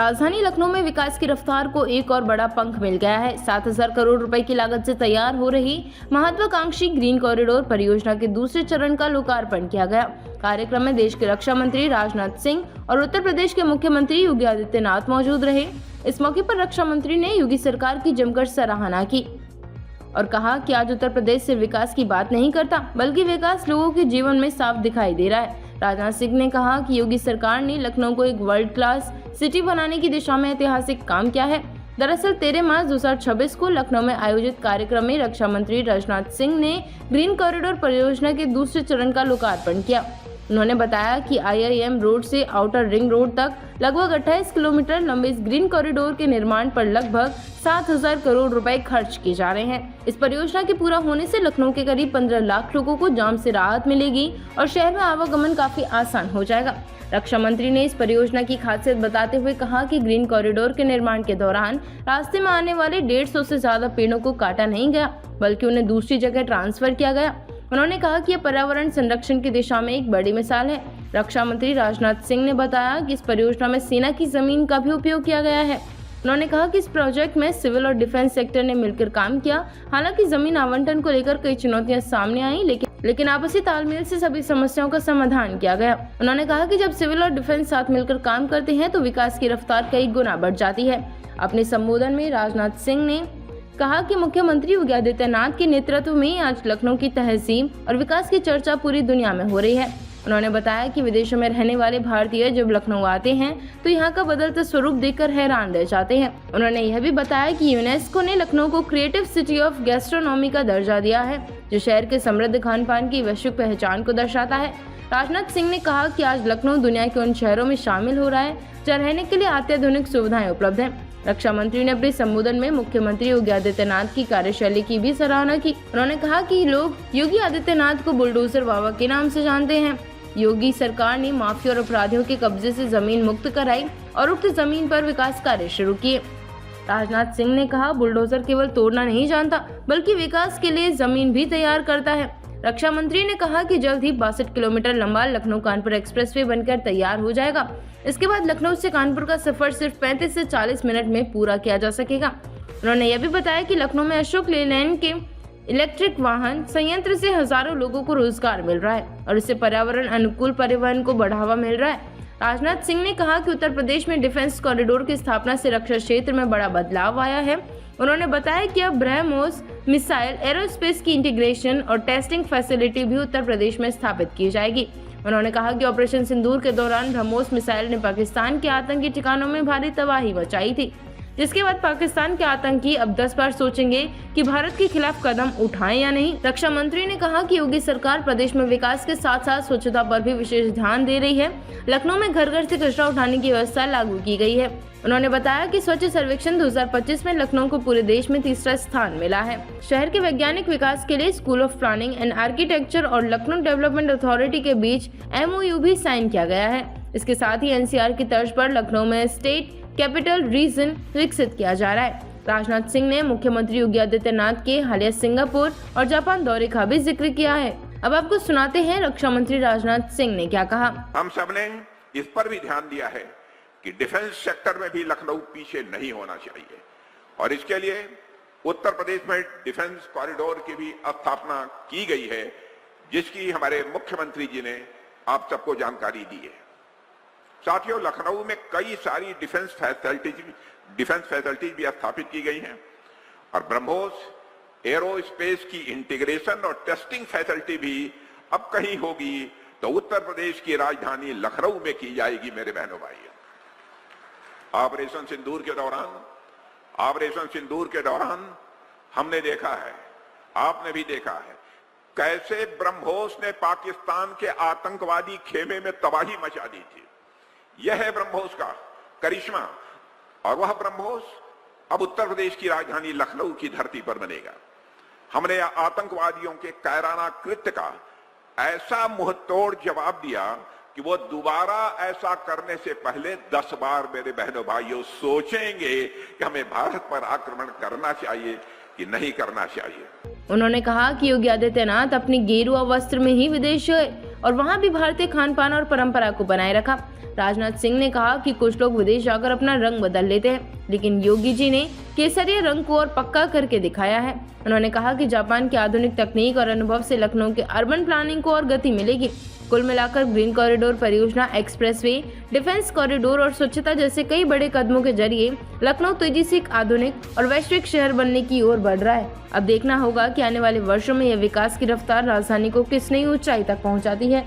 राजधानी लखनऊ में विकास की रफ्तार को एक और बड़ा पंख मिल गया है। 7,000 करोड़ रुपए की लागत से तैयार हो रही महत्वाकांक्षी ग्रीन कॉरिडोर परियोजना के दूसरे चरण का लोकार्पण किया गया। कार्यक्रम में देश के रक्षा मंत्री राजनाथ सिंह और उत्तर प्रदेश के मुख्यमंत्री योगी आदित्यनाथ मौजूद रहे। इस मौके पर रक्षा मंत्री ने योगी सरकार की जमकर सराहना की और कहा कि आज उत्तर प्रदेश सिर्फ विकास की बात नहीं करता, बल्कि विकास लोगों के जीवन में साफ दिखाई दे रहा है। राजनाथ सिंह ने कहा कि योगी सरकार ने लखनऊ को एक वर्ल्ड क्लास सिटी बनाने की दिशा में ऐतिहासिक काम किया है। दरअसल 13 मार्च 2026 को लखनऊ में आयोजित कार्यक्रम में रक्षा मंत्री राजनाथ सिंह ने ग्रीन कॉरिडोर परियोजना के दूसरे चरण का लोकार्पण किया। उन्होंने बताया कि IIM रोड से आउटर रिंग रोड तक लगभग 28 किलोमीटर लंबे इस ग्रीन कॉरिडोर के निर्माण पर लगभग 7,000 करोड़ रुपए खर्च किए जा रहे हैं। इस परियोजना के पूरा होने से लखनऊ के करीब 15 लाख लोगों को जाम से राहत मिलेगी और शहर में आवागमन काफी आसान हो जाएगा। रक्षा मंत्री ने इस परियोजना की खासियत बताते हुए कहा कि ग्रीन कॉरिडोर के निर्माण के दौरान रास्ते में आने वाले 150 से ज्यादा पेड़ों को काटा नहीं गया, बल्कि उन्हें दूसरी जगह ट्रांसफर किया गया। उन्होंने कहा कि यह पर्यावरण संरक्षण की दिशा में एक बड़ी मिसाल है। रक्षा मंत्री राजनाथ सिंह ने बताया कि इस परियोजना में सेना की जमीन का भी उपयोग किया गया है। उन्होंने कहा कि इस प्रोजेक्ट में सिविल और डिफेंस सेक्टर ने मिलकर काम किया। हालांकि जमीन आवंटन को लेकर कई चुनौतियां सामने आई, लेकिन आपसी तालमेल से सभी समस्याओं का समाधान किया गया। उन्होंने कहा कि जब सिविल और डिफेंस साथ मिलकर काम करते हैं तो विकास की रफ्तार कई गुना बढ़ जाती है। अपने संबोधन में राजनाथ सिंह ने कहा कि मुख्यमंत्री योगी आदित्यनाथ के नेतृत्व में आज लखनऊ की तहजीब और विकास की चर्चा पूरी दुनिया में हो रही है। उन्होंने बताया कि विदेशों में रहने वाले भारतीय जब लखनऊ आते हैं तो यहाँ का बदलता स्वरूप देखकर हैरान रह जाते हैं। उन्होंने यह भी बताया कि यूनेस्को ने लखनऊ को क्रिएटिव सिटी ऑफ गैस्ट्रोनॉमी का दर्जा दिया है, जो शहर के समृद्ध खान पान की वैश्विक पहचान को दर्शाता है। राजनाथ सिंह ने कहा कि आज लखनऊ दुनिया के उन शहरों में शामिल हो रहा है जहाँ रहने के लिए अत्याधुनिक सुविधाएं उपलब्ध हैं। रक्षा मंत्री ने अपने संबोधन में मुख्यमंत्री योगी आदित्यनाथ की कार्यशैली की भी सराहना की। उन्होंने कहा कि लोग योगी आदित्यनाथ को बुलडोजर बाबा के नाम से जानते हैं। योगी सरकार ने माफिया और अपराधियों के कब्जे से जमीन मुक्त कराई और उक्त जमीन पर विकास कार्य शुरू किए। राजनाथ सिंह ने कहा, बुलडोजर केवल तोड़ना नहीं जानता, बल्कि विकास के लिए जमीन भी तैयार करता है। रक्षा मंत्री ने कहा कि जल्द ही 62 किलोमीटर लंबा लखनऊ कानपुर एक्सप्रेसवे बनकर तैयार हो जाएगा। इसके बाद लखनऊ से कानपुर का सफर सिर्फ 35 से 40 मिनट में पूरा किया जा सकेगा। उन्होंने यह भी बताया कि लखनऊ में अशोक लेलैंड के इलेक्ट्रिक वाहन संयंत्र से हजारों लोगों को रोजगार मिल रहा है और इससे पर्यावरण अनुकूल परिवहन को बढ़ावा मिल रहा है। राजनाथ सिंह ने कहा कि उत्तर प्रदेश में डिफेंस कॉरिडोर की स्थापना से रक्षा क्षेत्र में बड़ा बदलाव आया है। उन्होंने बताया कि अब ब्रह्मोस मिसाइल एरोस्पेस की इंटीग्रेशन और टेस्टिंग फैसिलिटी भी उत्तर प्रदेश में स्थापित की जाएगी। उन्होंने कहा कि ऑपरेशन सिंदूर के दौरान ब्रह्मोस मिसाइल ने पाकिस्तान के आतंकी ठिकानों में भारी तबाही मचाई थी, जिसके बाद पाकिस्तान के आतंकी अब 10 बार सोचेंगे कि भारत के खिलाफ कदम उठाएं या नहीं। रक्षा मंत्री ने कहा कि योगी सरकार प्रदेश में विकास के साथ साथ स्वच्छता पर भी विशेष ध्यान दे रही है। लखनऊ में घर घर से कचरा उठाने की व्यवस्था लागू की गई है। उन्होंने बताया कि स्वच्छ सर्वेक्षण 2025 में लखनऊ को पूरे देश में तीसरा स्थान मिला है। शहर के वैज्ञानिक विकास के लिए school of planning and architecture और लखनऊ डेवलपमेंट अथॉरिटी के बीच MOU भी साइन किया गया है। इसके साथ ही NCR की तर्ज पर लखनऊ में स्टेट कैपिटल रीजन विकसित किया जा रहा है। राजनाथ सिंह ने मुख्यमंत्री योगी आदित्यनाथ के हालिया सिंगापुर और जापान दौरे का भी जिक्र किया है। अब आपको सुनाते हैं रक्षा मंत्री राजनाथ सिंह ने क्या कहा। हम सब ने इस पर भी ध्यान दिया है कि डिफेंस सेक्टर में भी लखनऊ पीछे नहीं होना चाहिए और इसके लिए उत्तर प्रदेश में डिफेंस कॉरिडोर की भी स्थापना की गई है, जिसकी हमारे मुख्यमंत्री जी ने आप सबको जानकारी दी है। साथियों, लखनऊ में कई सारी डिफेंस फैसिलिटीज भी स्थापित की गई हैं और ब्रह्मोस एरोस्पेस की इंटीग्रेशन और टेस्टिंग फैसिलिटी भी अब कहीं होगी तो उत्तर प्रदेश की राजधानी लखनऊ में की जाएगी। मेरे बहनों भाइयों, ऑपरेशन सिंदूर के दौरान हमने देखा है, आपने भी देखा है, कैसे ब्रह्मोस ने पाकिस्तान के आतंकवादी खेमे में तबाही मचा दी थी। यह है ब्रह्मोस का करिश्मा और वह ब्रह्मोस अब उत्तर प्रदेश की राजधानी लखनऊ की धरती पर बनेगा। हमने आतंकवादियों के कायराना कृत्य का ऐसा मुंहतोड़ जवाब दिया कि वो दोबारा ऐसा करने से पहले 10 बार मेरे बहनों भाइयों सोचेंगे कि हमें भारत पर आक्रमण करना चाहिए कि नहीं करना चाहिए। उन्होंने कहा कि योगी आदित्यनाथ अपनी गेरुआ वस्त्र में ही विदेश गए और वहां भी भारतीय खान पान और परंपरा को बनाए रखा। राजनाथ सिंह ने कहा कि कुछ लोग विदेश जाकर अपना रंग बदल लेते हैं, लेकिन योगी जी ने केसरिया रंग को और पक्का करके दिखाया है। उन्होंने कहा कि जापान की आधुनिक तकनीक और अनुभव से लखनऊ के अर्बन प्लानिंग को और गति मिलेगी। कुल मिलाकर ग्रीन कॉरिडोर परियोजना, एक्सप्रेसवे, डिफेंस कॉरिडोर और स्वच्छता जैसे कई बड़े कदमों के जरिए लखनऊ तेजी से एक आधुनिक और वैश्विक शहर बनने की ओर बढ़ रहा है। अब देखना होगा कि आने वाले वर्षों में यह विकास की रफ्तार राजधानी को किस नई ऊंचाई तक पहुंचाती है।